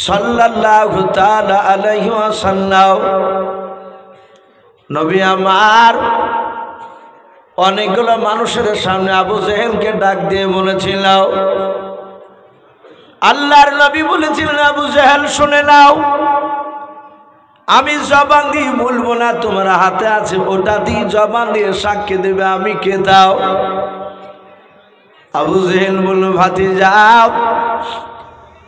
সাল্লাল্লাহু তাআলা আলাইহি ওয়াসাল্লাম। নবী আমার অনেকগুলো মানুষের সামনে আবু জেহেলকে ডাক দিয়ে বলেছিল, আল্লাহর নবী বলেছিলেন, আবু জেহেল শুনে নাও, আমি জবান দিয়ে বলবো না, তোমার হাতে আছে ওটা দিয়ে জবান দিয়ে সাক্ষী দেবে আমি কে দাও। আবু জেহেল বলল, ভাতিজা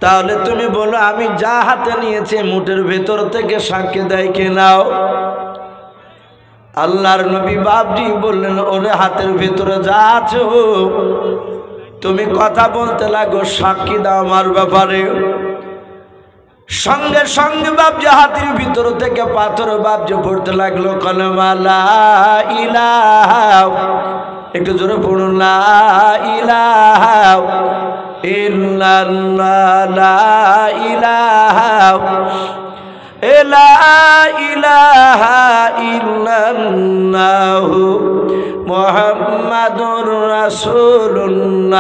তাহলে তুমি বলো আমি যা হাতে নিয়েছি মুঠের ভেতর থেকে সাক্ষী দেয় কে নাও। আল্লাহর নবী বাপজি বললেন, ওরে হাতের ভেতরে যা আছে তুমি কথা বলতে লাগো, সাক্ষী দাও আমার ব্যাপারে। সঙ্গে সঙ্গে বাপজি হাতের ভিতর থেকে পাথর বাপজি পড়তে লাগলো, কলমা লা ইলাহা, একটু জোরে পড়ুন, লা ইলাহা ইল্লাল্লাহ, লা ইলাহা লা ইলাহা ইল্লাল্লাহু মুহাম্মাদুর রাসূলুল্লাহ।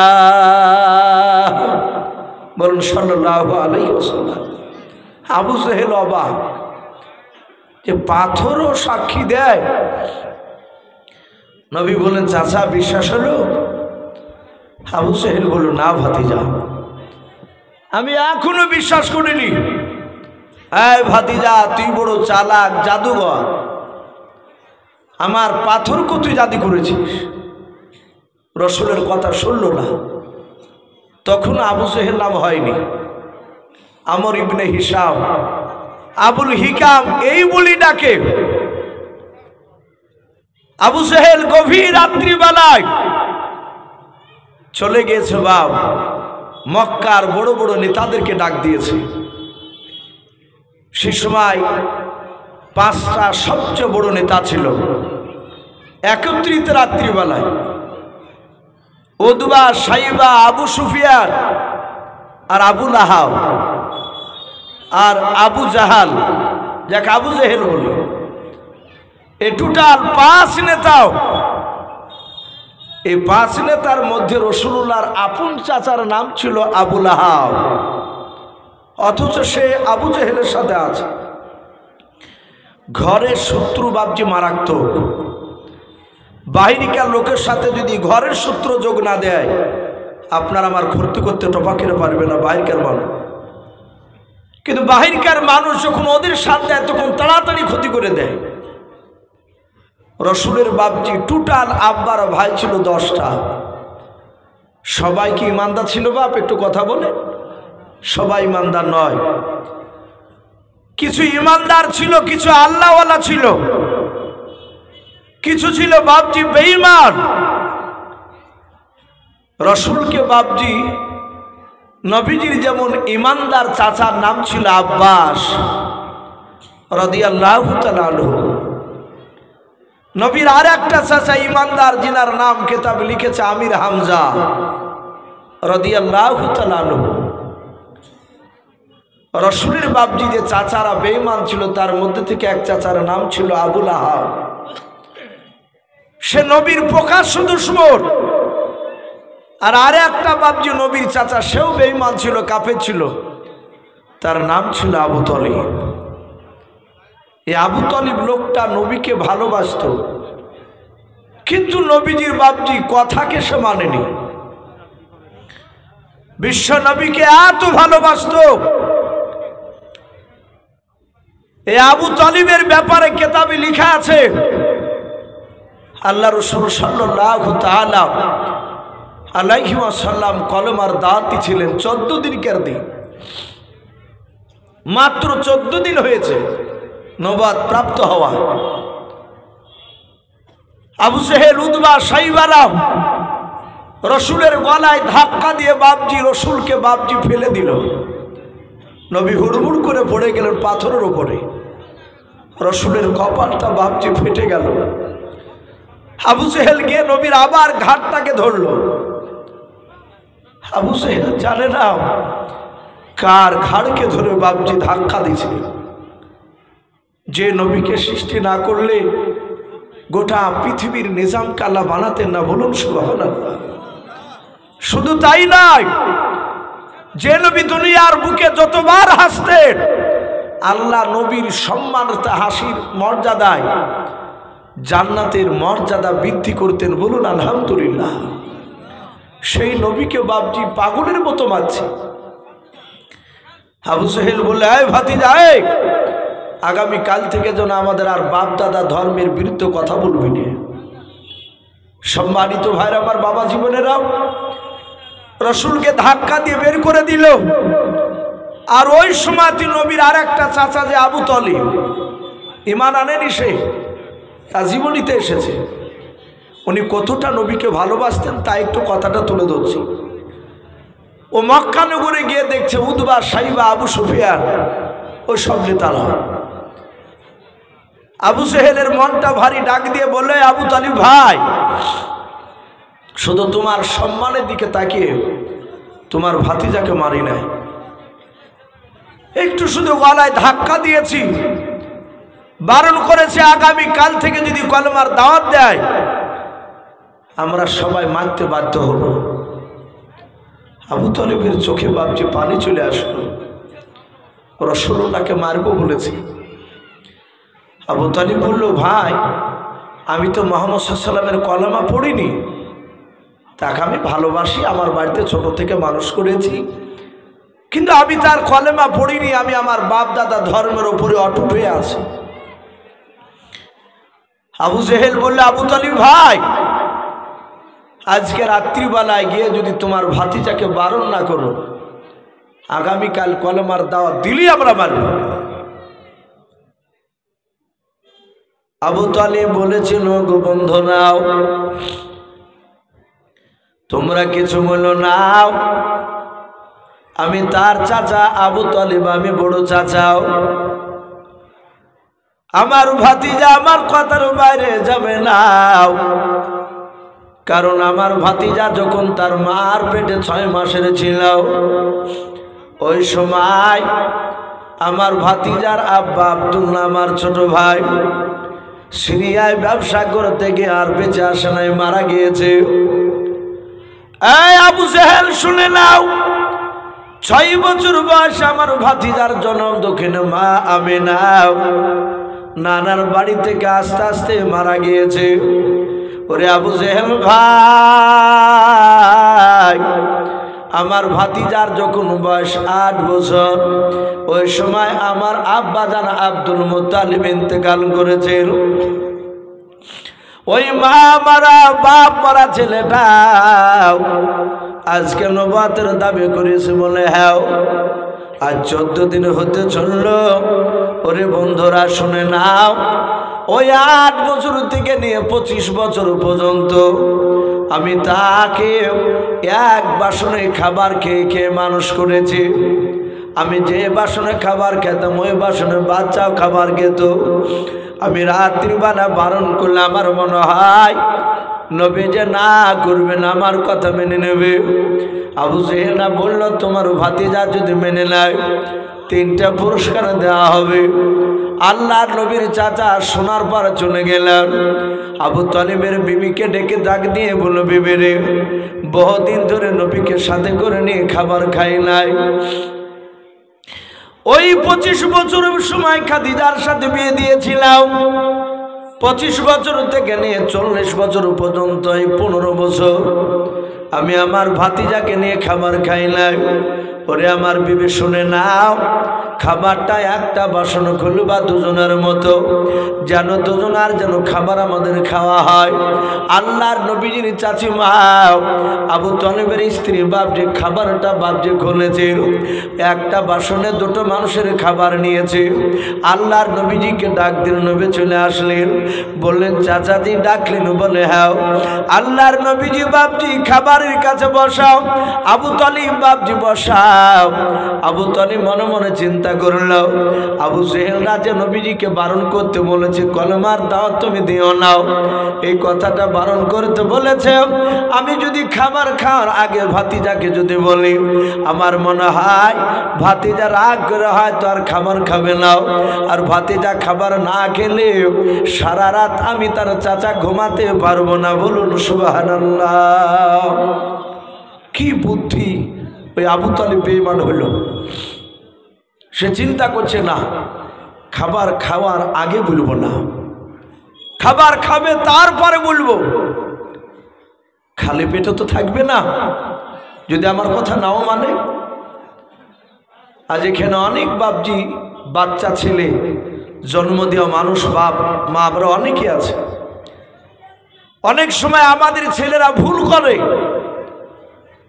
বলুন সাল্লাল্লাহু আলাইহি ওয়াসাল্লাম। আবু জেহেল অবাক যে পাথরও সাক্ষী দেয়। নবী বলেন, চাচা বিশ্বাস হলো? আবু জেহেল বলল, না ভাতিজা আমি এখনো বিশ্বাস করিনি। এই ভাতিজা তুই বড় চালাক জাদুঘর, আমার পাথরকে তুই জাদু করেছিস। রসুলের কথা শুনল না। তখন আবু জেহেল নাম হয়নি, আমর ইবনে হিশাম, আবুল হিকাম এই বলি ডাকে। আবু জেহেল গভীর রাত্রিবেলায় চলে গিয়েছে বাপ, মক্কার বড় বড় নেতাদেরকে ডাক দিয়েছে। সে সময় 5টা সবচেয়ে বড় নেতা ছিল একত্রিত রাত্রিবেলায়, উতবা, সাইবা, আবু সুফিয়ান আর আবু লাহাব আর আবু জাহাল, যাকে আবু জেহেল বলে। এই টোটাল 5 নেতাও। এই 5 নেতার মধ্যে রাসূলুল্লাহর আপন চাচার নাম ছিল আবু লাহাব, অথচ সে আবু জেহেলের সাথে আছে। ঘরের শত্রু বাপজি মারাত্মক। বাহিরিকার লোকের সাথে যদি ঘরের শত্রু যোগ না দেয়, আপনার আমার ক্ষতি করতে টপা খেতে পারবে না বাহিরকার মানুষ। কিন্তু বাহিরকার মানুষ যখন ওদের সাথ দেয় তখন তাড়াতাড়ি ক্ষতি করে দেয়। রসুলের বাপজি টোটাল আব্বার ভাই ছিল 10টা। সবাই কি ইমানদার ছিল বাপ? একটু কথা বলে। সবাই ইমানদার নয়, কিছু ইমানদার ছিল, কিছু আল্লাহওয়ালা ছিল, কিছু ছিল বাপজি বেঈমান। রসুলকে বাপজি নবীজির যেমন ইমানদার চাচার নাম ছিল আব্বাস রাদিয়াল্লাহু তাআলা আনহু, নবীর আর একটা চাচা ইমানদার যিনার নাম কিতাবে লিখেছে আমির হামজা রাদিয়াল্লাহু তাআলা আনহু। রসুলের বাপজি যে চাচারা বেঈমান ছিল তার মধ্যে থেকে এক চাচার নাম ছিল আবু লাহাব। সে নবীর প্রকাশ্য দুশমন। আর আরে একটা বাপজি নবীর চাচা, সেও বেঈমান ছিল, কাফের ছিল, তার নাম ছিল আবু তলিব। এই আবু তলিব লোকটা নবীকে ভালোবাসত, কিন্তু নবীজির বাপজি কথাকে সে মানেনি। বিশ্ব নবীকে এত ভালোবাসত। এই আবু তলিবের ব্যাপারে কিতাবে লেখা আছে, আল্লাহ রাসূল সাল্লাল্লাহু তাআলা আলাইহি ওয়াসাল্লাম কলমার দাওয়াতি ছিলেন 14 দিনকার দিন। মাত্র 14 দিন হয়েছে নবুয়ত প্রাপ্ত হওয়া। আবু জেহেল, উতবা, সাইবারা রসুলের গলায় ধাক্কা দিয়ে বাপজি রসুলকে বাপজি ফেলে দিল। নবী হুড়মুড় করে পড়ে গেলেন পাথরের উপরে। রসুলের কপালটা বাপজি ফেটে গেল। আবু জেহেল গিয়ে নবীর আবার ঘাটটাকে ধরল। আবু জেহেল জানে না কার ঘাড়কে ধরে বাপজি ধাক্কা দিছে। যে নবীকে সৃষ্টি না করলে গোটা পৃথিবীর নিজামকে আল্লাহ বানাতেন না। বলুন সুবহানাল্লাহ। শুধু তাই নয়, যে নবী দুনিয়ার বুকে যতবার হাসতেন আল্লাহ নবীর সম্মানিত হাসির মর্যাদায় জান্নাতের মর্যাদা বৃদ্ধি করতেন। বলুন আলহামদুলিল্লাহ। সেই নবীকে বাপজি পাগলের মতো মানছে। আবু সেহেল বলে, আয় ভাতিজা, আগামী কাল থেকে যেন আমাদের আর বাপ দাদা ধর্মের বিরুদ্ধে কথা বলবি না। সম্মানিত ভাইরা আমার, বাবা জীবনেরাও রসুলকে ধাক্কা দিয়ে বের করে দিল। আর ওই সময় নবীর আর একটা চাচা যে আবু তলিব, ঈমান আনেনি, সে তার জীবনীতে এসেছে। উনি কতটা নবীকে ভালোবাসতেন তা একটু কথাটা তুলে ধরছি। ও মক্কা নগরে গিয়ে দেখছে উতবা, সাইবা, আবু সুফিয়ান ওই সব নেতারা। আবু সেহেলের মনটা ভারী, ডাক দিয়ে বলে, আবু তালিব ভাই, শুধু তোমার সম্মানের দিকে তাকিয়ে তোমার ভাতিজাকে মারি নাই, একটু শুধু গলায় ধাক্কা দিয়েছি, বারণ করেছে আগামী কাল থেকে যদি কলমার দাওয়াত দেয় আমরা সবাই মারতে বাধ্য হব। আবু তালিবের চোখে বাপজি পানি চলে আসলো। রাসূলুল্লাহকে মারবো বলেছি। আবু তালিব বলল, ভাই আমি তো মুহাম্মদ সাল্লাল্লাহু আলাইহি ওয়াসাল্লামের কলেমা পড়িনি, তাকে আমি ভালোবাসি, আমার বাড়িতে ছোট থেকে মানুষ করেছি, কিন্তু আমি তার কলেমা পড়িনি, আমি আমার বাপ দাদা ধর্মের উপরে অটুট হয়ে আছি। আবু জেহেল বললে, আবু তালিব ভাই, আজকে রাত্রিবেলায় গিয়ে যদি তোমার ভাতিজাকে বারণ না করো, আগামীকাল কলেমার দাওয়াত দিলেই আমরা মারব। আবু তালিব বলেছিল, গো বন্ধু নাও, তোমরা কিছু বলো নাও, আমি তার চাচা আবু তালিব, আমি বড় চাচাও, আমার ভাতিজা আমার কথার বাইরে যাবে না, কারণ আমার ভাতিজা যখন তার মার পেটে 6 মাসের ছিল, ওই সময় আমার ভাতিজার আব্বা আব্দুল্লাহ, আমার ছোট ভাই, সিরিয়ায় ব্যবসা করতে গিয়ে আর বেঁচে আসে নাই, মারা গিয়েছে। এই আবু জেহেল শুনে নাও, 6 বছর বয়স আমার ভাতিজার জন্ম দক্ষিণে মা আমিনা নানার বাড়ি থেকে আস্তে আস্তে মারা গিয়েছে। ওরে আবু জেহেল ভাই, আমার ভাতিজার যখন বয়স 8 বছর, ওই সময় আমার আব্বা জান আব্দুল মুত্তালিব ইন্তেকাল করেছিল। ওই মা মারা বাপ মারা ছেলেটা আজকে নবুয়তের দাবি করেছে বলে, হ্যাঁ আজ 14 দিন হতে চলল। ওরে বন্ধুরা শুনে নাও, ওই 8 বছর থেকে নিয়ে 25 বছর পর্যন্ত আমি তাকে এক বাসনে খাবার খেয়ে খেয়ে মানুষ করেছি। আমি যে বাসনে খাবার খেতাম ওই বাসনে বাচ্চাও খাবার খেত। আমি রাত্রিবেলা বারণ করলে আমার মনে হয় নবী যে না করবেন, আমার কথা মেনে নেবে। আবু জেহেল না বলল, তোমার ভাতিজা যদি মেনে নেয় 3টা পুরস্কার দেওয়া হবে। আল্লাহর নবীর চাচা শোনার পর চলে গেলেন। আবু তালিবের বিবিকে ডেকে ডাক দিয়ে বলল, বিবি রে, বহুদিন ধরে নবীকে সাথে করে নিয়ে খাবার খাই নাই। ওই 25 বছরের সময় খাদিজার সাথে বিয়ে দিয়েছিলাম। 25 বছর থেকে নিয়ে 40 বছর পর্যন্ত, এই 15 বছর আমি আমার ভাতিজাকে নিয়ে খাবার খাই নাই। ওরে আমার বিবি শুনে নাও, খাবারটা একটা বাসন খুলবা দুজনের মতো, যেন দুজনার যেন খাবার আমাদের খাওয়া হয়। আল্লাহর নবীজির চাচি মা আবু তালিবের স্ত্রী বাপজি খাবারটা বাপজি খুলেছে, একটা বাসনে 2টো মানুষের খাবার নিয়েছে। আল্লাহর নবীজিকে ডাক দিল, নবী চলে আসলেন, বললেন, চাচাজি ডাকলেন? বলে, হ্যাঁ। আল্লাহর নবীজি বাপজি খাবারের কাছে বসাও। আবু তালিব বাপজি বসাও। আবু তালিব মনে মনে চিন্তা করলো, আবু জেহেল রাজে নবীজিকে বারণ করতে বলেছে, কলেমার দাওয়াত তুমি দিও নাও, এই কথাটা বারণ করতে বলেছে। আমি যদি খাবার খাওয়ার আগে ভাতিজাকে যদি বলি, আমার মনে হয় ভাতিজা রাগ করে হয়তো আর খাবার খাবে না। আর ভাতিজা খাবার না খেলে সারা রাত আমি তার চাচা ঘুমাতে পারবো না। বলুন সুবহানাল্লাহ। কি বুদ্ধি ওই আবু তালিব বেঈমান হলো। সে চিন্তা করছে না, খাবার খাওয়ার আগে বলবো না, খাবার খাবে তারপরে বলবো। খালি পেটে তো থাকবে না যদি আমার কথা নাও মানে। আজ এখানে অনেক বাপজি বাচ্চা ছেলে জন্ম দেওয়া মানুষ, বাপ মা আমরা অনেকে আছে। অনেক সময় আমাদের ছেলেরা ভুল করে,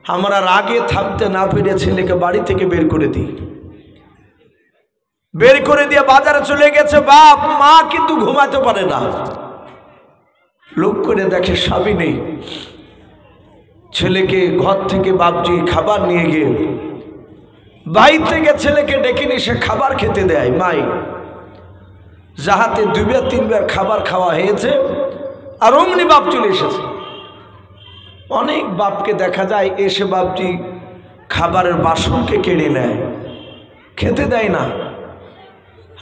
আমরা রাগে থামতে না পেরে ছেলেকে বাড়ি থেকে বের করে দিই। বের করে দিয়ে বাজারে চলে গেছে বাপ, মা কিন্তু ঘুমাতে পারে না। লোক করে দেখে স্বামী নেই, ছেলেকে ঘর থেকে বাপজি খাবার নিয়ে গিয়ে বাইর থেকে ছেলেকে ডেকে নিয়ে সে খাবার খেতে দেয় মাই, যাহাতে 2-3 বার খাবার খাওয়া হয়েছে আর অমনি বাপ চলে এসেছে। অনেক বাপকে দেখা যায় এসে বাপজি খাবারের বাসনকে কেড়ে নেয়, খেতে দেয় না।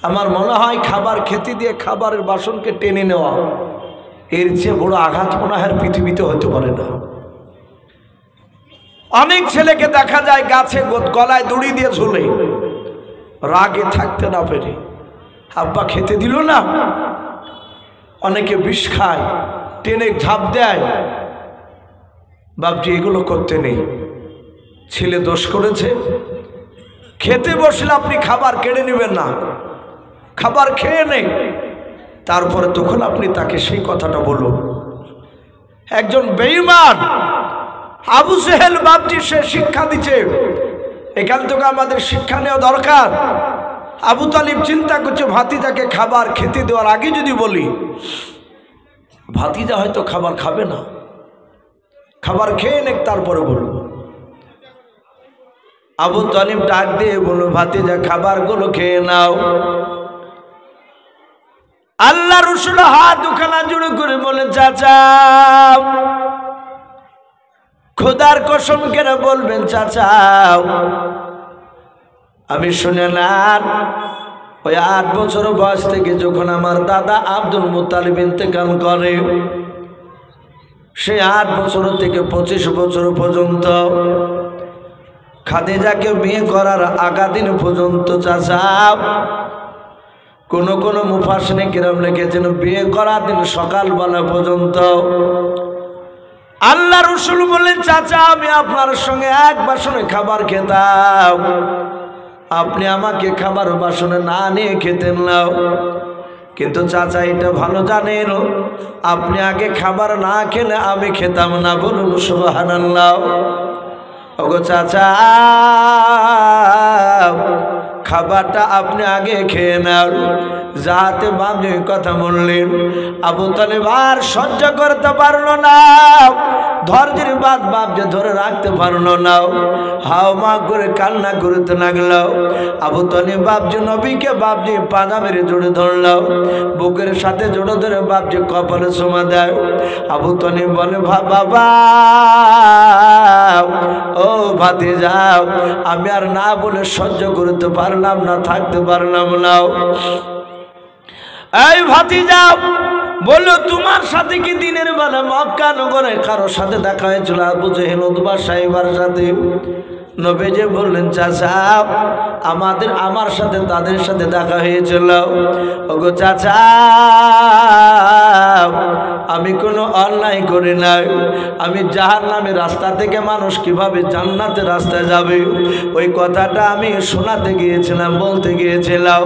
আমার মনে হয় খাবার খেতে দিয়ে খাবারের বাসনকে টেনে নেওয়া এর চেয়ে বড় আঘাত মনে হয় পৃথিবীতে হতে পারে না। অনেক ছেলেকে দেখা যায় গাছে গলায় দড়ি দিয়ে ঝুলে, রাগে থাকতে না পেরে আব্বা খেতে দিল না। অনেকে বিষ খায়, টেনে ঝাঁপ দেয়। বাপজি এগুলো করতে নেই, ছেলে দোষ করেছে। খেতে বসলে আপনি খাবার কেড়ে নেবেন না, খাবার খেয়ে নেই, তারপরে তখন আপনি তাকে সেই কথাটা বলুন। একজন বেঈমান আবু জেহেল বাপজি সে শিক্ষা দিচ্ছে, এখান থেকে আমাদের শিক্ষা নেওয়া দরকার। আবু তালিব চিন্তা করছে ভাতিজাকে খাবার খেতে দেওয়ার আগে যদি বলি, ভাতিজা হয়তো খাবার খাবে না, খাবার খেয়ে নেক তারপরে বলবো। আবু তালিব ডাক দিয়ে বলল, ভাতিজা খাবারগুলো খেয়ে নাও। আল্লাহ রসুল হাত দুখানা জুড়ে করে বলে, চাচা খোদার কসম কেন বলবেন চাচা, আমি শুনে না ওই 8 বছর বয়স থেকে যখন আমার দাদা আব্দুল মুত্তালিব ইন্তেকাল করে, সে 8 বছর থেকে 25 বছর পর্যন্ত খাদিজাকে বিয়ে করার আগা দিন পর্যন্ত চাচা কোন মুফাসসিরিন কিরাম লিখেছেন বিয়ে করার দিন সকালবেলা পর্যন্ত আল্লাহ রসুল বলেন, চাচা আমি আপনার সঙ্গে এক বাসনে খাবার খেতাম, আপনি আমাকে খাবার বাসনে না নিয়ে খেতেন না। কিন্তু চাচা এটা ভালো জানেন, আপনি আগে খাবার না খেলে আমি খেতাম না। বলুন সুবহানাল্লাহ। ওগো চাচা খাবারটা আপনি আগে খেয়ে নেন, যাতে বাপজি কথা বললেন। আবু তালিব আর সহ্য করতে পারলো না, ধৈর্যের বাদ বাপজি ধরে রাখতে পারলো না, হাও মা করে কান্না করতে লাগলো। আবু তালিব বাপজি নবীকে বাপজি পাজা মেরে জড়ে ধরলো, বুকের সাথে জড়ে ধরে বাপজি কপালে চুমা দেয়। আবু তালিব বলে, বাবা ও ভাতিজা আমি আর না বলে সহ্য করতে পারলাম না, থাকতে পারলাম না। এই ভাতিজা বললো, তোমার সাথে কি দিনের বেলা মক্কা নগরে কারোর সাথে দেখা হয়েছিল? আবু জেহেল উতবা সাহেবার সাথে। নবীজি বললেন, চাচা আমার সাথে তাদের সাথে দেখা হয়েছিল। ওগো চাচা আমি কোনো অন্যায় করি নাই, আমি জাহান্নামের রাস্তা থেকে মানুষ কিভাবে জান্নাতের রাস্তায় যাবে ওই কথাটা আমি শোনাতে গিয়েছিলাম, বলতে গিয়েছিলাম।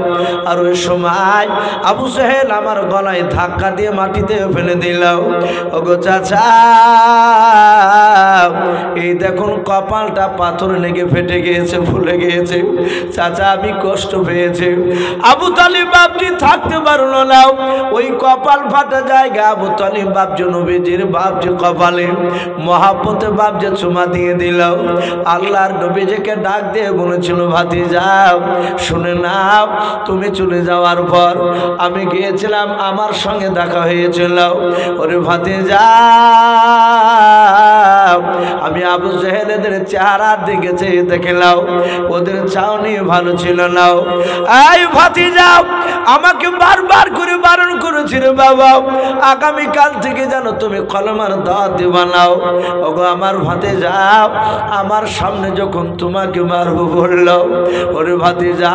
আর ওই সময় আবু জেহেল আমার গলায় ধাক্কা দিয়ে মাটিতে ফেলে দিল। ওগো চাচা এই দেখুন কপালটা পাথর লেগে ফেটে গিয়েছে, ফুলে গিয়েছে। চাচা আমি কষ্ট পেয়েছি। আবু তালিব বাপজি থাকতে পারলো না, ওই কপাল ফাটা জায়গা আবু তালিব বাপজি নবীজির বাপজি কপালে মহাব্বতে বাপজি চুমা দিয়ে দিল। আল্লাহর নবীজিকে ডাক দিয়ে বলেছিল, ভাতিজা শুনে নাও, তুমি চলে যাওয়ার পর আমি গিয়েছিলাম, আমার সঙ্গে দেখা হয়েছিল। ওরে ভাতিজা আমি আবু জেহেলেদের চেহারার দিকে চেয়ে দেখলাম, ওদের চাউনি ভালো ছিল না। এই ভাতিজা আমাকে বারবার করে বারণ করে করেছি রে বাবা, আগামীকাল থেকে যেন তুমি কলমার দাওয়াত বানাও। ওগো আমার ভাতিজা, আমার সামনে যখন তোমাকে মারবো বললো, ওরে ভাতিজা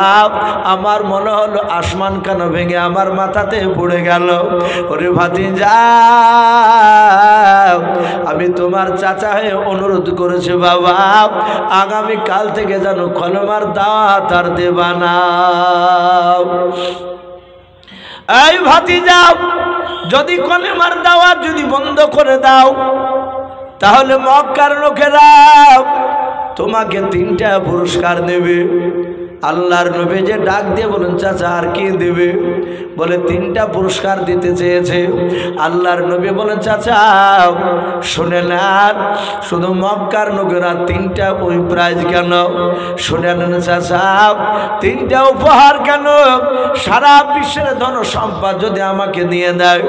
আমার মনে হলো আসমান কেন ভেঙে আমার মাথাতে পড়ে গেল। ওরে ভাতিজা আমি তোমার চাচা হয়ে অনুরোধ করেছি বাবা, আগামীকাল থেকে যেন কলমার দাওয়াত আর দেবা না। এই ভাতিজা যদি কলমার দাওয়াত যদি বন্ধ করে দাও, তাহলে মক্কার লোকেরা তোমাকে 3টা পুরস্কার দেবে। আল্লাহর নবী যে ডাক দিয়ে বলেন চাচা আর কি দেবে? বলে 3টা পুরস্কার দিতে চেয়েছে। আল্লাহর নবী বলেন চাচা শুনে নেন, শুধু মক্কার লোকেরা 3টা ওই প্রাইজ কেন? শুনে নেন চাচা, 3টা উপহার কেন? সারা বিশ্বের ধন সম্পদ যদি আমাকে দিয়ে দেয়,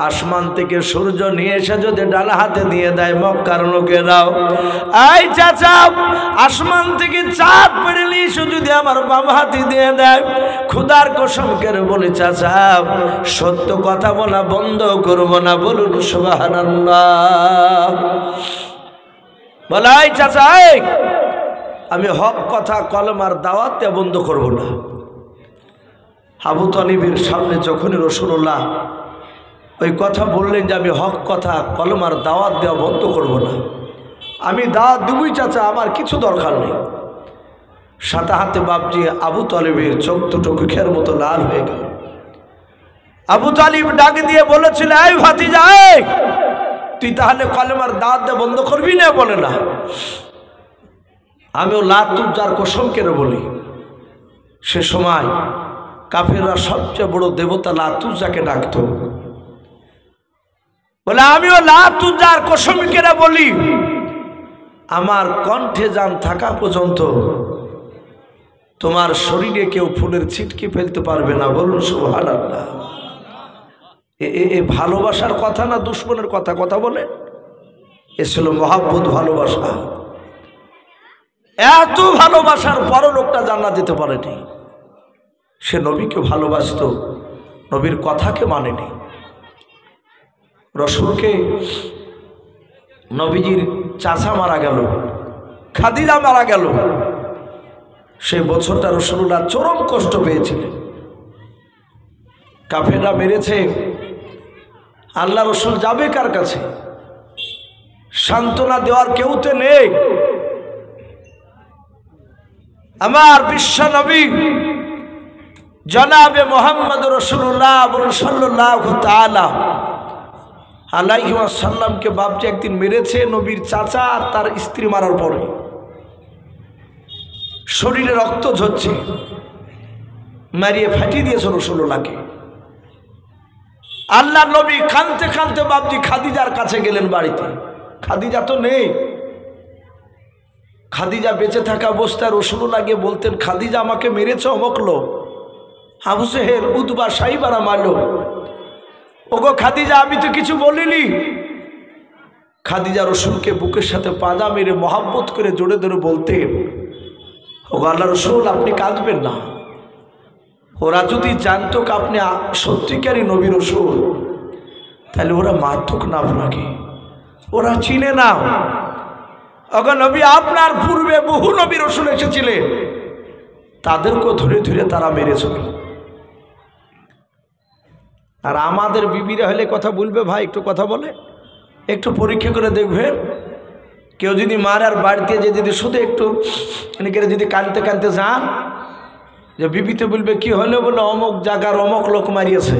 আসমান থেকে সূর্য নিয়ে এসে যদি ডালা হাতে দিয়ে দেয় মক্কার লোকেরাও, এই চাচা আসমান থেকে চাঁদ পেড়ে নিয়ে এসে যদি আমার বাম হাতে দিয়ে দেয়, খুদার কসম করে বলি চাচা সত্য কথা বলা বন্ধ করব না। বলুন সুবহানাল্লাহ। বলাই চাচা আমি হক কথা কলমার দাওয়াতে বন্ধ করব না। আবু তালিবের সামনে যখনই রাসূলুল্লাহ ওই কথা বললেন যে আমি হক কথা কলমার দাওয়াত দেওয়া বন্ধ করব না, আমি দাওয়াত দেবই চাচা, আমার কিছু দরকার নেই, সাথে হাতে বাপজি আবু তালিবের চোখ দুটো চোখের মতো লাল হয়ে গেল। আবু তালিব ডাক দিয়ে বলেছিল, এই ভাতিজা তুই তাহলে কলমার দাওয়াত দেওয়া বন্ধ করবি না? বলে না, আমিও লাত যার কসম করে বলি। সে সময় কাফেররা সবচেয়ে বড় দেবতা লাতুজাকে ডাকতো। বলে আমিও লাতুজার কসম করে বলি, আমার কণ্ঠে যান থাকা পর্যন্ত তোমার শরীরে কেউ ফুলের ছিটকে ফেলতে পারবে না। বলুন সুবহানাল্লাহ। এ ভালোবাসার কথা না দুশ্মনের কথা? কথা বলে এ ছিল মহাব্বত, ভালোবাসা। এত ভালোবাসার পরও লোকটা জান্নাত দিতে পারেনি। সে নবীকে ভালোবাসত, নবীর কথাকে মানেনি। রসুলকে নবীজির চাচা মারা গেল, খাদিজা মারা গেল, সেই বছরটা রাসূলুল্লাহ চরম কষ্ট পেয়েছিলেন। কাফেররা মেরেছে, আল্লাহ রসুল যাবে কার কাছে? সান্ত্বনা দেওয়ার কেউ তো নেই। আমার বিশ্ব নবী জনাবে মোহাম্মদ রাসূলুল্লাহ সাল্লাল্লাহু তাআলা আলাইহি ওয়াসাল্লামকে বাপজি একদিন মেরেছে নবীর চাচা আর তার স্ত্রী মারার পরে। শরীরে রক্ত ঝরছে, মারিয়ে ফাটিয়ে দিয়েছে রাসূলুল্লাহকে। আল্লাহ নবী কাঁদতে কাঁদতে বাপজি খাদিজার কাছে গেলেন বাড়িতে। খাদিজা তো নেই। খাদিজা বেঁচে থাকা অবস্থায় রাসূলুল্লাহকে বলতেন, খাদিজা আমাকে মেরেছে অমুক লোক, আবু জেহেল, উতবা, সাইবারা মারলো। ওগো খাদিজা আমি তো কিছু বলিনি। খাদিজা রসুলকে বুকের সাথে পাজা মেরে মহাব্বত করে জোরে ধরে বলতেন, ওগো আল্লাহ রসুল আপনি কাঁদবেন না। ওরা যদি জানতো আপনি সত্যিকারই নবী রসুল, তাহলে ওরা মারতুক না আপনাকে, ওরা চিনে না। ওগো নবী আপনার পূর্বে বহু নবী রসুল এসেছিলেন, তাদেরকেও ধরে ধরে তারা মেরেছিল। আর আমাদের বিবিরা হলে কথা বলবে, ভাই একটু কথা বলে, একটু পরীক্ষা করে দেখবেন। কেউ যদি মারে আর বাড়িতে যে যদি শুধু একটু এনেকে যদি কানতে কানতে যান, যে বিবিতে বলবে কি হলো? বলে অমুক জায়গার অমুক লোক মারিয়েছে।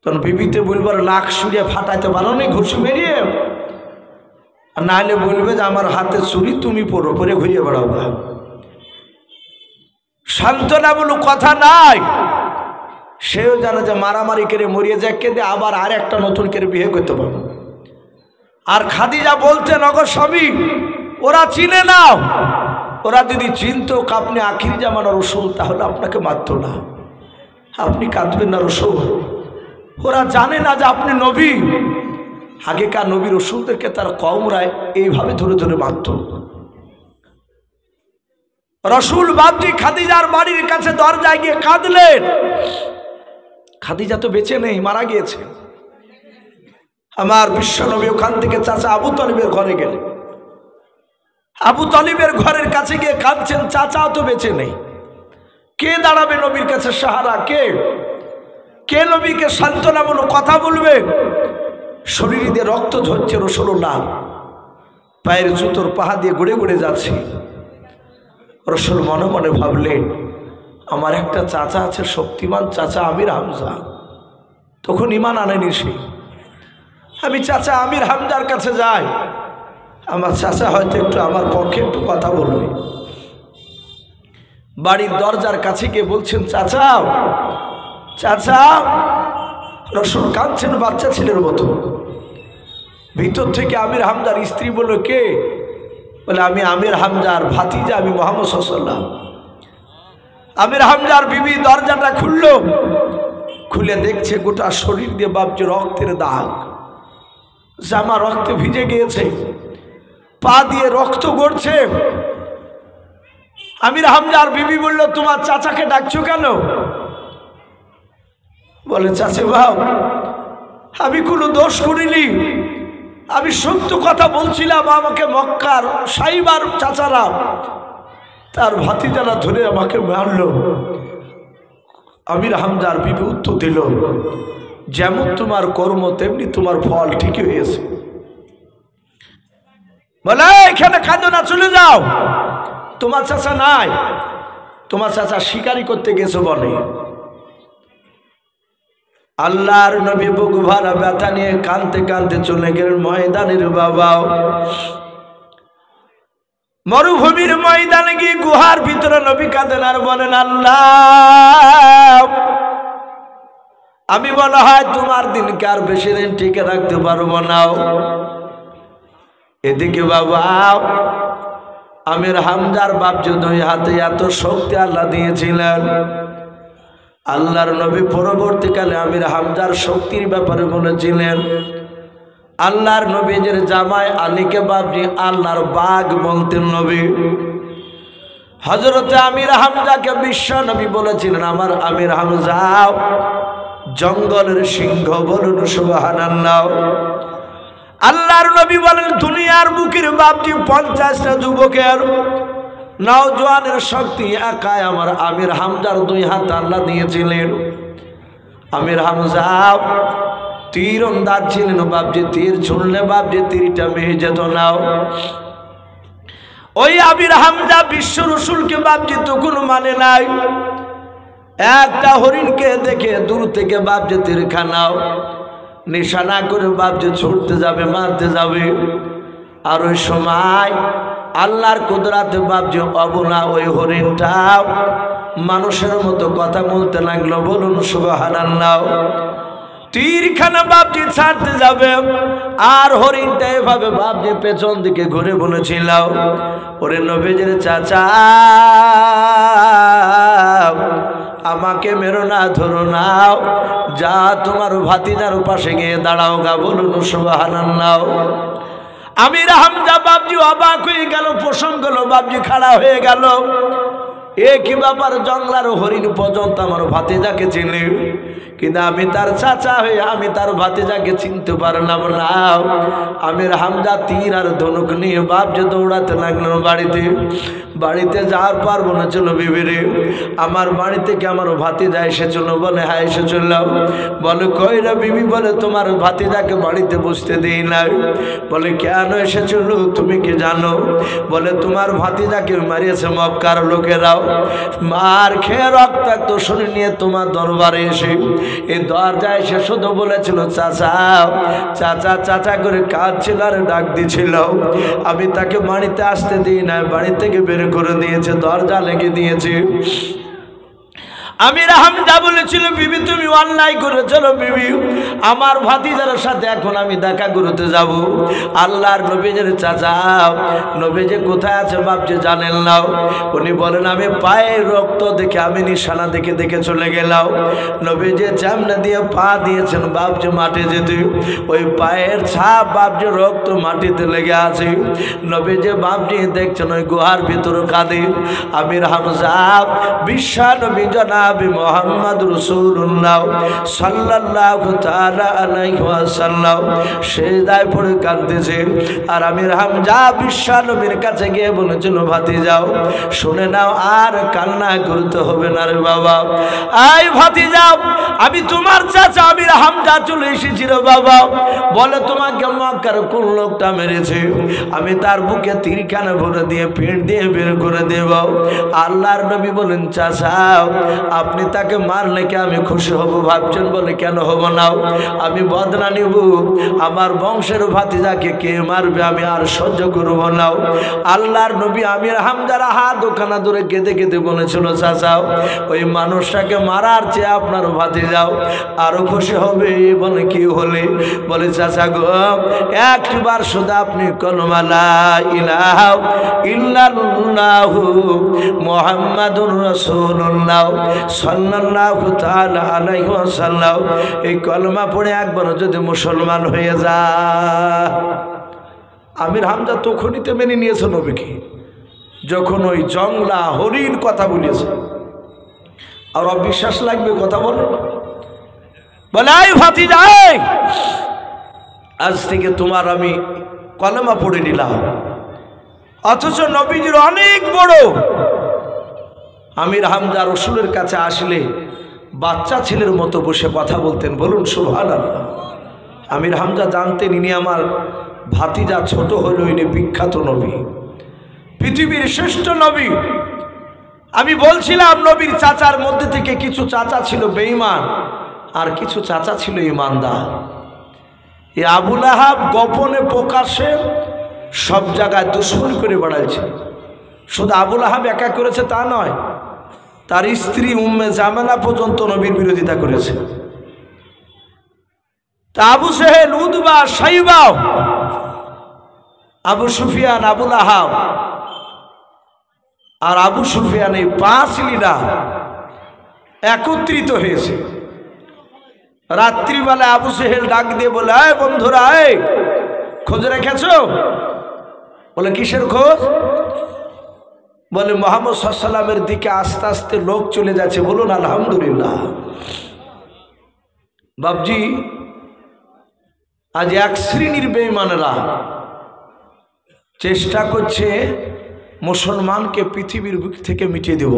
তখন বিবিতে বলবার লাখ সুরিয়ে ফাটাইতে পারো নি ঘুষি মেরিয়ে, আর না হলে বলবে যে আমার হাতে চুরি, তুমি পড়ো, পরে ঘুরিয়ে বেড়াও। সান্ত্বনা বলো কথা নাই। সেও জানে যে মারামারি করে মরিয়ে যায়, কেঁদে আবার আর একটা নতুন করে বিয়ে করতে পারবো। আর খাদিজা বলতেন, অগো স্বামী ওরা চিনে না, ওরা যদি চিনত আপনি আখির জামানা রসুল, তাহলে আপনাকে মারত না। আপনি কাঁদবেন না রসুল, ওরা জানে না যে আপনি নবী। আগেকার নবী রসুলদেরকে তার কওমরা এইভাবে ধরে ধরে মারত। রসুল বাপজি খাদিজার বাড়ির কাছে দরজায় গিয়ে কাঁদলেন। খাদিজা তো বেঁচে নেই, মারা গিয়েছে। আমার বিশ্বনবী ওখান থেকে চাচা আবু তালিবের ঘরে গেলেন। আবু তালিবের ঘরের কাছে গিয়ে কাঁদছেন, চাচাও তো বেঁচে নেই। কে দাঁড়াবে নবীর কাছে সাহারা? কে নবীকে সান্ত্বনামূলক কথা বলবে? শরীর দিয়ে রক্ত ঝরছে রাসূলুল্লাহ, পায়ের জুতোর পাহা দিয়ে ঘুরে ঘুরে যাচ্ছে। রাসূল মনে মনে ভাবলেন, আমার একটা চাচা আছে শক্তিমান চাচা আমির হামজা। তখন ঈমান আনেনি সে। আমি চাচা আমির হামজার কাছে যাই, আমার চাচা হয়তো একটু আমার পক্ষে একটু কথা বলবে। বাড়ির দরজার কাছে গিয়ে বলছেন, চাচা চাচা। রাসূল কাঁদছেন বাচ্চা ছেলের মতো। ভিতর থেকে আমির হামজার স্ত্রী বলল, কে? বলে, আমি আমির হামজার ভাতিজা, আমি মুহাম্মদ সাল্লাল্লাহু আলাইহি ওয়াসাল্লাম। আমির হামজার বিবি দরজাটা খুললো, খুলে দেখছে গোটা শরীর দিয়ে বাপজি রক্তের দাগ, জামা রক্তে ভিজে গিয়েছে, পা দিয়ে রক্ত গড়ছে। আমির হামজার বিবি বলল, তোমার চাচাকে ডাকছো কেন? বলে, চাচা ভাও, আমি কোনো দোষ করিনি, আমি সত্য কথা বলছিলাম। আমাকে মক্কার সাইবার চাচারা তার ভাতিজারা ধরে আমাকে মারলো। আমির হামজার বিবি উত্তর দিল, যেমন তোমার কর্ম তেমনি তোমার ফল ঠিকই হয়েছে। বলে, এখানে কাঁদো না, চলে যাও, তোমার চাচা নাই, তোমার চাচা শিকারি করতে গেছে বলে। আল্লাহর নবী বুক ভরা ব্যথা নিয়ে কাঁদতে কাঁদতে চলে গেলেন ময়দানের বাবাও। মরুভূমির ময়দানে গিয়ে গুহার ভিতরে নবী কাঁদেন আর বলেন, আল্লাহ, আমি মনে হয় তোমার দিনকে আর বেশি দিন টিকে রাখতে পারবো না। এদিকে বাবা আমির হামজার বাপজি দুই হাতে এত শক্তি আল্লাহ দিয়েছিলেন। আল্লাহর নবী পরবর্তীকালে আমির হামজার শক্তির ব্যাপারে বলেছিলেন, আল্লাহর নবীর জামাই আলীকে বাপজি আল্লাহর বাঘ বলতেন নবী। হযরতে আমির হামজাকে বিশ্ব নবী বলেছিলেন, আমার আমির হামজা জঙ্গলের সিংহ, বলুন সুবহানাল্লাহ। আল্লাহর নবী বলেন, দুনিয়ার বুকের বাপজি 50টা যুবকের নওজোয়ানের শক্তি একাই আমার আমির হামজার দুই হাত আল্লাহ দিয়েছিলেন। আমির হামজা তীর আন্দাজ ছিলেন বাপজি, তীর ছুড়লে বাপজি তীরটা মেহে যেত না। ওই আমির হামজা বিশ্ব রসুলকে বাপজি তখন মানে নাই। একটা হরিণকে দেখে দূর থেকে বাপজি তীর খানাও নিশানা করে বাপজি ছুটতে যাবে, মারতে যাবে। আর ওই সময় আল্লাহর কুদরাতে বাপজি অবলা ওই হরিণটা মানুষের মতো কথা বলতে লাগলো, বলুন সুবহানাল্লাহ। তীরখানা বাপজি ছাড়তে যাবে আর হরিণটা এভাবে বাপজি পেছন দিকে ঘুরে বলেছিল, ওরে নবীজির চাচা, আমাকে মেরো না, ধরো না, যা তোমার ভাতিজার পাশে গিয়ে দাঁড়াও গা, বলুন সুবহানাল্লাহ। আমির হামজা বাপজি অবাক হয়ে গেল, প্রসঙ্গ হলো বাপজি খাড়া হয়ে গেল। এ কি ব্যাপার, জঙ্গলার হরিণ পর্যন্ত আমার ভাতিজাকে চিনি, কিন্তু আমি তার চাচা হয়ে আমি তার ভাতিজাকে চিনতে পারলাম না। আমির হামজা তীর আর ধনুক নিয়ে বাপজি দৌড়াতে লাগলো বাড়িতে। বাড়িতে যাওয়ার পর বলেছিল, বিবিরে আমার বাড়ি থেকে আমার ভাতিজা এসেছিল। বলে, হ্যাঁ এসেছিল। বলে, কই রে বিবি? বলে, তোমার ভাতিজাকে বাড়িতে বসতে দিই নাই। বলে, কেন এসেছিল তুমি কি জানো? বলে, তোমার ভাতিজাকে মারিয়েছে মক্কার লোকেরাও, মার খেয়ে রক্তাক্ত শরীর নিয়ে তোমার দরবারে এসে এই দরজায় এসে শুধু বলেছিল চাচা চাচা চাচা করে কাঁদছিল আর ডাক দিছিল। আমি তাকে বাড়িতে আসতে দিই না, বাড়ি থেকে বের করে দিয়েছে, দরজা লেগে দিয়েছে। আমির হামজা বলেছিল, বিবি তুমি অন্যায় করেছিল বিবি, আমার ভাতিজার সাথে এখন আমি দেখা করতে যাব। আল্লাহর নবীজির চাচা নবীজি কোথায় আছে বাপজি জানেন না। উনি বলেন, আমি পায়ের রক্ত দেখে আমি নিশানা দেখে দেখে চলে গেলাম। নবীজি চামড়া দিয়ে পা দিয়েছেন বাপজি মাটি যেতে, ওই পায়ের ছাপ বাপজি রক্ত মাটিতে লেগে আছে। নবীজি বাপজি দেখছেন ওই গুহার ভিতরে কাঁদে। আমির হামজা বিশ্বা নবী জানা জানাবি মুহাম্মদ রাসূলুল্লাহ সাল্লাল্লাহু তাআলা আলাইহি ওয়াসাল্লাম সিজদায় পড়ে কাঁদতেছে। আর আমির হামজা বিশ্বনবীর কাছে গিয়ে বলেছিল, ভাতিজাও শুনে নাও, আর কান্না করতে হবে না রে বাবা। আই ভাতিজাও, আমি তোমার চাচা আমির হামজা চলে এসেছি রে বাবা। বলে তোমাকে মক্কার কোন লোকটা মেরেছে, আমি তার বুকে তীরখানা ভরে দিয়ে পিঠ দিয়ে বের করে দেব। আল্লাহর নবী বলেন, চাচা আপনি তাকে মারলে কি আমি খুশি হব ভাবছেন? বলে কেন হব না, আমি বদলা নিব, আমার বংশের ভাতিজাকে কে মারবে আমি আর সহ্য করব না। আল্লাহর নবী আমির হামজার হাত ওখানা ধরে কেঁদে কেঁদে বলেছিল, চাচা ওই মানুষটাকে মারার চেয়ে আপনার ভাতিজাও আরো খুশি হবে। বলে কি হলে? বলে চাচা গো, একবার শুধু আপনি কলমা লা ইলাহা ইল্লাল্লাহু মুহাম্মাদুর রাসূলুল্লাহ সাল্লাল্লাহু তাআলা আলাইহি ওয়াসাল্লাম এই কলমা পড়ে একবার যদি মুসলমান হয়ে যায়। আমির হামজা তখনই তো মেনে নিয়েছে নবীকে, যখন ওই জংলা হরিণ কথা বলেছে। আর অবিশ্বাস লাগবে কথা বলে? বলে আই ভাতিজা, আজ থেকে তোমার আমি কলেমা পড়ে নিলাম। অথচ নবীজির অনেক বড়। আমির হামজা রসুলের কাছে আসলে বাচ্চা ছেলের মতো বসে কথা বলতেন। বলুন সুবহানাল্লাহ। আমির হামজা জানতেন ইনি আমার ভাতিজা, ছোট হলো ইনি বিখ্যাত নবী, পৃথিবীর শ্রেষ্ঠ নবী। আমি বলছিলাম নবীর চাচার মধ্যে থেকে কিছু চাচা ছিল বেঈমান, আর কিছু চাচা ছিল ইমানদার। এই আবু লাহাব গোপনে প্রকাশ্যে সব জায়গায় দুশ্মন করে বেড়াচ্ছে। শুধু আবু লাহাব একা করেছে তা নয়, তার স্ত্রী উম্মে জামেলা পর্যন্ত নবীর বিরোধিতা করেছে। তা আবু সেহেল, উদবা, সাইবা, আবু সুফিয়ান, আবু লাহাব আর আবু সুফিয়ান, এই 5 লিডার একত্রিত হয়েছে। রাত্রিবেলা আবু সেহেল ডাক দিয়ে বলে, এই বন্ধুরা, এই খোঁজ রেখেছো? বলে কিসের খোঁজ? বলে মুহাম্মদ সাল্লাল্লাহু আলাইহি ওয়াসাল্লামের দিকে আস্তে আস্তে লোক চলে যাচ্ছে। বলুন আলহামদুলিল্লাহ। বাবজি, আজ এক শ্রেণীর বেঈমানেরা চেষ্টা করছে মুসলমানকে পৃথিবীর বুক থেকে মিটিয়ে দেব।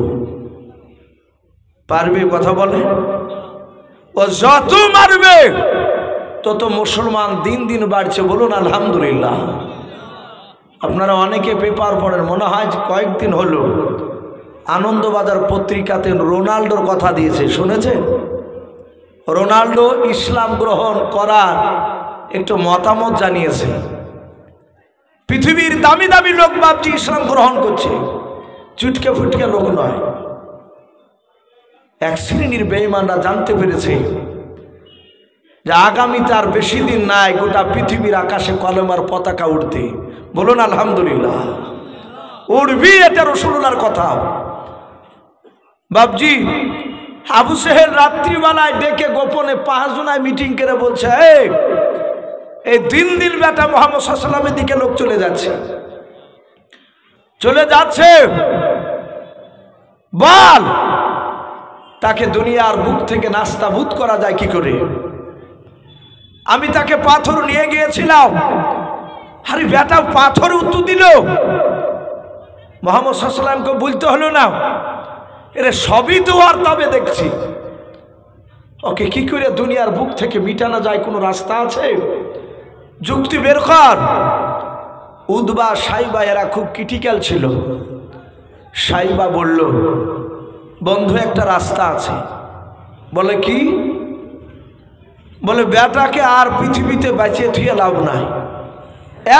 পারবে? কথা বলে। ও যত মারবে তত মুসলমান দিন দিন বাড়ছে। বলুন আলহামদুলিল্লাহ। আপনারা অনেকে পেপার পড়েন, মনে হয় কয়েকদিন হলো আনন্দবাজার পত্রিকাতে রোনাল্ডোর কথা দিয়েছে, শুনেছে? রোনাল্ডো ইসলাম গ্রহণ করার একটু মতামত জানিয়েছে। পৃথিবীর দামি দামি লোক ভাবছি ইসলাম গ্রহণ করছে, চুটকে ফুটকে লোক নয়। এক শ্রেণীর বেঈমানরা জানতে পেরেছে যে আগামীতে আর বেশি দিন নাই গোটা পৃথিবীর আকাশে কলেমার পতাকা উঠতে। বলুন আলহামদুলিল্লাহ। উঠবি, এটা রাসূলুল্লাহর কথা। বাবজি, আবু সেহেল রাত্রিবেলায় ডেকে গোপনে 5 জনায় মিটিং করে বলছে, এই দিন দিন বেটা মুহাম্মদ সাল্লাল্লাহু আলাইহি ওয়াসাল্লামের দিকে লোক চলে যাচ্ছে। বল তাকে দুনিয়ার বুক থেকে নাস্তাবুদ করা যায় কি করে? আমি তাকে পাথর নিয়ে গিয়েছিলাম, আরে বেটা পাথর উত্তর দিল। মুহাম্মদ সাল্লাল্লাহু আলাইহি ওয়াসাল্লামকে বলতে হলো না, এরে সবই তো আর তবে দেখছি। ওকে কি করে দুনিয়ার বুক থেকে মিটানো যায়, কোনো রাস্তা আছে? যুক্তি বের কর। উদবা, সাইবা এরা খুব ক্রিটিক্যাল ছিল। সাইবা বলল, বন্ধু একটা রাস্তা আছে। বলে কি? বলে বেটাকে আর পৃথিবীতে বাঁচিয়ে থুয়ে লাভ নাই,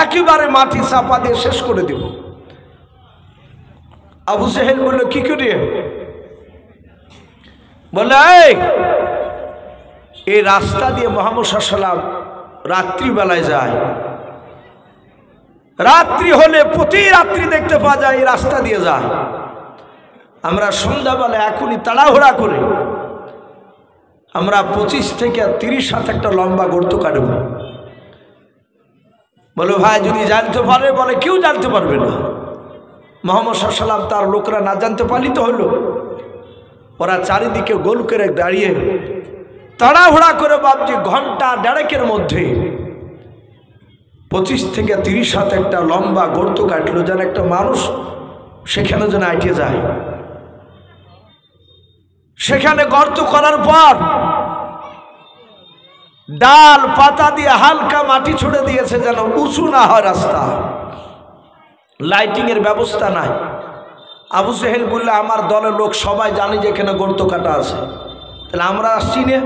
একেবারে মাটি চাপা দিয়ে শেষ করে দেব। আবু সেহেল বলল, কি করে? বলে এই রাস্তা দিয়ে মুহাম্মদ সাল্লাল্লাহু আলাইহি ওয়াসাল্লাম রাত্রিবেলায় যায়। রাত্রি হলে প্রতি রাত্রি দেখতে পাওয়া যায় এই রাস্তা দিয়ে যায়। আমরা সন্ধ্যাবেলা এখনই তাড়াহুড়া করে আমরা 25 থেকে 30 হাত একটা লম্বা গর্ত কাটব। বলো ভাই যদি জানতে পারে? বলে কেউ জানতে পারবে না। মুহাম্মদ সাল্লাল্লাহু আলাইহি ওয়াসাল্লাম তার লোকরা না জানতে পারলি তো হলো। ওরা চারিদিকে গোল করে দাঁড়িয়ে তাড়াহুড়া করে বাপজি ঘন্টা দেড়েকের মধ্যে 25 থেকে 30 হাত একটা লম্বা গর্ত কাটলো, যেন একটা মানুষ সেখানে যেন আইটে যায়। সেখানে গর্ত করার পর ডাল পাতা দিয়ে হালকা মাটি ছুড়ে দিয়েছে যেন উঁচু না হয় রাস্তা। লাইটিং এর ব্যবস্থা নাই। আবু জেহেল বললে আমার দলের লোক সবাই জানে যে এখানে গর্ত কাটা আছে, তাহলে আমরা আসছি না,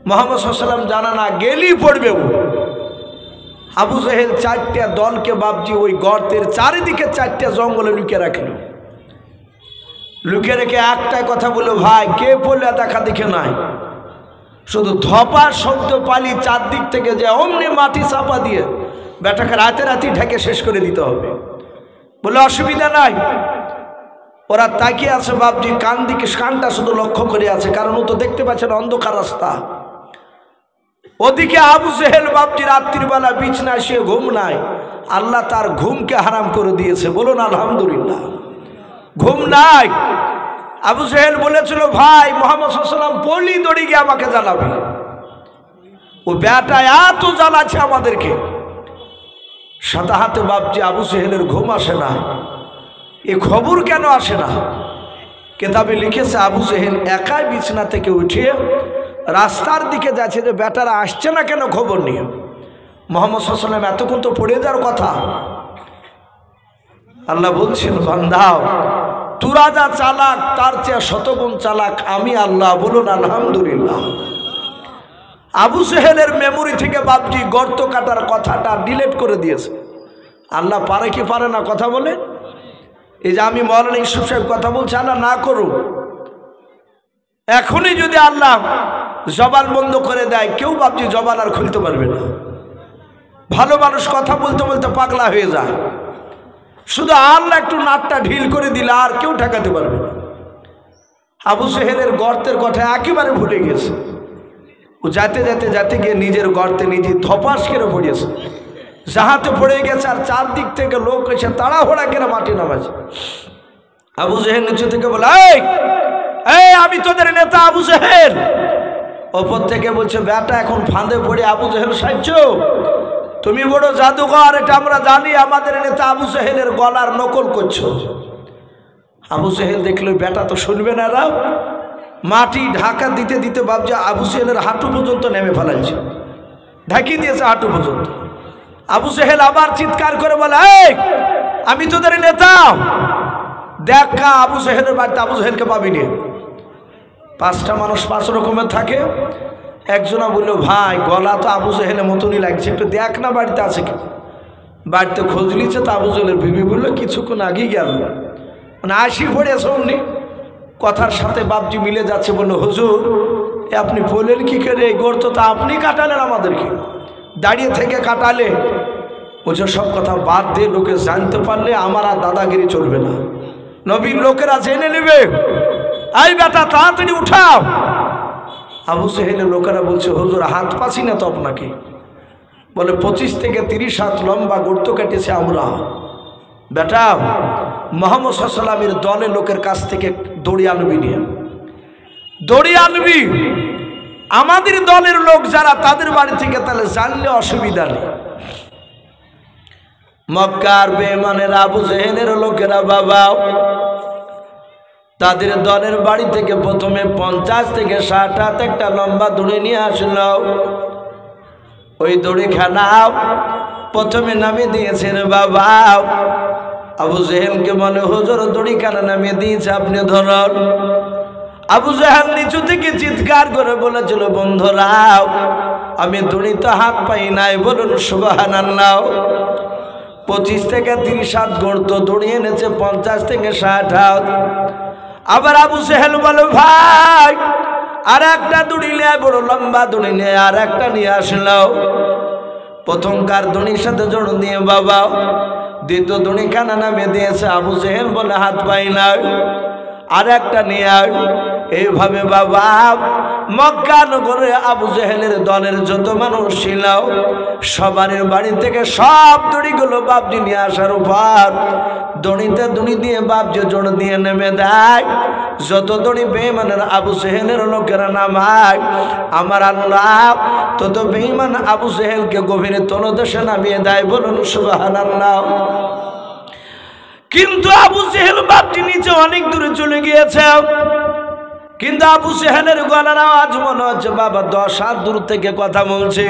মুহাম্মদ সাল্লাল্লাহু আলাইহি ওয়াসাল্লাম জানা না গেলেই পড়বে। আবু জেহেল 4টা দলকে বাপজি ওই গর্তের চারিদিকে 4টা জঙ্গলে লুকিয়ে রাখল। লুকিয়ে রেখে একটাই কথা বললো, ভাই কে পড়লে দেখা দেখে নাই, শুধু ধপার শব্দ পালি চারদিক থেকে যে অমনি মাটি চাপা দিয়ে বেটাকে রাতে রাতে ঢেকে শেষ করে দিতে হবে। বলে অসুবিধা নাই। ওরা তাকিয়ে আছে বাপজি, কানটা শুধু লক্ষ্য করে আছে, কারণ ও তো দেখতে পাচ্ছে না অন্ধকার রাস্তা। ওদিকে আবু জেহেল বাপজি রাত্রিবেলা বিছনায় শুয়ে ঘুম নাই, আল্লাহ তার ঘুমকে হারাম করে দিয়েছে। বলুন আলহামদুলিল্লাহ। ঘুম নাই। আবু জেহেল বলেছিল, ভাই মুহাম্মদ সাল্লাল্লাহু আলাইহি ওয়াসাল্লাম পলি দড়ি গিয়ে আমাকে জ্বালাবে। ও বেটা এত জ্বালাচ্ছে আমাদেরকে। সাদা হাতে বাপজি আবু জেহেলের ঘুম আসে না। এ খবর কেন আসে না? কেতাবে লিখেছে আবু জেহেল একাই বিছনা থেকে উঠে রাস্তার দিকে যাচ্ছে যে বেটারা আসছে না কেন খবর নিয়ে। মুহাম্মদ সাল্লাল্লাহু আলাইহি ওয়াসাল্লাম এতক্ষণ তো পড়ে যাওয়ার কথা। আল্লাহ বলছেন, বান্দাও তোরা যা চালাক তার চেয়ে শতগুণ চালাক আমি আল্লাহ। বলুন আলহামদুলিল্লাহ। আবু জেহেলের মেমোরি থেকে বাপজি গর্ত কাটার কথাটা ডিলিট করে দিয়েছে। আল্লাহ পারে কি পারে না কথা বলে? এই যে আমি মাওলানা ইউসুফ সাহেব কথা বলছি, আল্লাহ না করুন, এখনই যদি আল্লাহ জবান বন্ধ করে দেয় কেউ বাপজি জবান আর খুলতে পারবে না। ভালো মানুষ কথা বলতে বলতে পাগলা হয়ে যায়। শুধু আল্লাহ একটু নাটটা ঢিল করে দিলে আর কেউ ঠেকাতে পারবে না। আবু জেহেলের গর্তের কথা একেবারে ভুলে গেছে। ও যাতে গিয়ে নিজের গর্তে নিজে ধপাস করে পড়েছে, জাহাতে পড়ে গেছে। আর চারদিক থেকে লোক এসে তাড়াহুড়া করে মাটি নামাছে। আবু জেহেল নিচে থেকে বলে, এই আমি তোদের নেতা আবু জেহেল। ওপর থেকে বলছে, বেটা এখন ফাঁদে পড়ে আবু জেহেল সাহায্য, তুমি বড় জাদুঘর, এটা আমরা জানি, আমাদের নেতা আবু জেহেলের গলার নকল করছো। আবু জেহেল দেখলো বেটা তো শুনবে না, রাও মাটি ঢাকা দিতে দিতে বাপজি আবু জেহেলের হাঁটু পর্যন্ত নেমে ফেলাইছে, ঢাকিয়ে দিয়েছে হাঁটু পর্যন্ত। আবু জেহেল আবার চিৎকার করে বলে, এই আমি তোদের নেতা। দেখা আবু জেহেলের বাড়িতে আবু জেহেলকে পাবি নি। 5টা মানুষ 5 রকমের থাকে। একজনা বললো, ভাই গলা তো আবু জেহেলের মতনই লাগছে, একটু দেখ না বাড়িতে আছে কি। বাড়িতে খোঁজ নিচ্ছে তো আবু জেহেলের বিবি বললো কিছুক্ষণ আগেই গেল, মানে আসি পড়েছে অমনি। কথার সাথে বাপজি মিলে যাচ্ছে। বললো, হুজুর আপনি বললেন কি করে, এই গর্ত তো আপনি কাটালেন আমাদেরকে, দাঁড়িয়ে থেকে কাটালে। বলছে সব কথা বাদ দিয়ে লোকে জানতে পারলে আমার আর দাদাগিরি চলবে না, নবীর লোকেরা জেনে নেবে। এই বেটা তাড়াতাড়ি উঠাও। আবু জেহেলের লোকেরা বলছে, হুজুর হাত পাচ্ছি না তো আপনাকে। বলে 25 থেকে 30 হাত লম্বা গর্ত কেটেছে আমরা। বেটা মুহাম্মদ সাল্লাল্লাহু আলাইহি ওয়াসাল্লামের দলের লোকের কাছ থেকে দড়ি আনবি নিয়ে, দড়ি আনবি। আমাদের দলের লোক যারা তাদের বাড়ি থেকে তাহলে জানলে অসুবিধা নেই। মক্কার বেঈমানের আবু জেহেলের লোকেরা বাবা তাদের দলের বাড়ি থেকে প্রথমে 50 থেকে 60 হাত একটা লম্বা দড়ি নিয়ে আসলো। ওই দড়ি খানাও প্রথমে নামিয়ে দিয়েছেন বাবা। আবু জেহেলকে বলে, হুজুর দড়ি খানা নামিয়ে দিয়েছে, আপনি ধরুন। আবু জেহেল নিচু থেকে চিৎকার করে বলেছিল, বন্ধুরাও আমি দড়ি তো হাত পাই নাই, বলুন সুবহানাল্লাহ। 25 থেকে 30 হাত গর্ত দড়ি এনেছে 50 থেকে 60 হাত। আবার আবু জেহেল বলে, ভাই আর একটা দড়ি নিয়ে, বড় লম্বা দড়ি নিয়ে আর একটা নিয়ে আসলো। প্রথমকার দড়ির সাথে জোড় দিয়ে বাবা দ্বিতীয় দড়ি খানা নামিয়ে দিয়েছে। আবু জেহেল বলে, হাত পাই না, আর একটা নিয়ে আয়। এইভাবে বাবা মক্কা নগরে আবু জেহেলের দলের যত মানুষ ছিল সবার বাড়ি থেকে সব দড়িগুলো বাপজি নিয়ে আসার পর দড়িতে দড়ি দিয়ে বাপজি জোড় দিয়ে নেমে দেয়। যত দড়ি বেঈমানের আবু জেহেলের লোকেরা নামায়, আমার আল্লাহ তত বেঈমান আবু জেহেলকে গভীরে তলদেশে নামিয়ে দেয়। বলুন সুবহানাল্লাহ। কিন্তু আবু জেহেল বাপজি নিচে অনেক দূরে চলে গিয়েছে, কিন্তু আবু জেহেলের গলার আওয়াজ মনে হচ্ছে বাবা 10 হাত দূর থেকে কথা বলছে।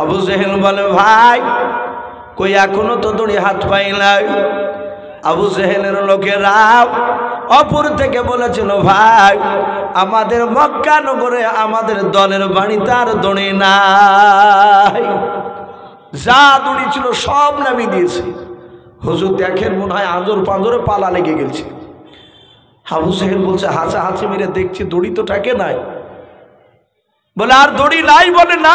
আবু জেহেল বলে ভাই কই এখনো তো দড়ি হাত পাই নাই। আবু জেহেলের লোকেরা অপর থেকে বলেছিল ভাই আমাদের মক্কা নগরে আমাদের দলের বাড়িতে আর দড়ি নাই, যা দড়ি ছিল সব নামিয়ে দিয়েছে। হুজুর দেখেন মনে হয় আজর পাঁজরে পালা লেগে গেছে। আবু জেহেল বলছে হাঁচা হাঁচি মেরে দেখছি দড়ি তো থাকে নাই। বলে আর দড়ি নাই? বলে না।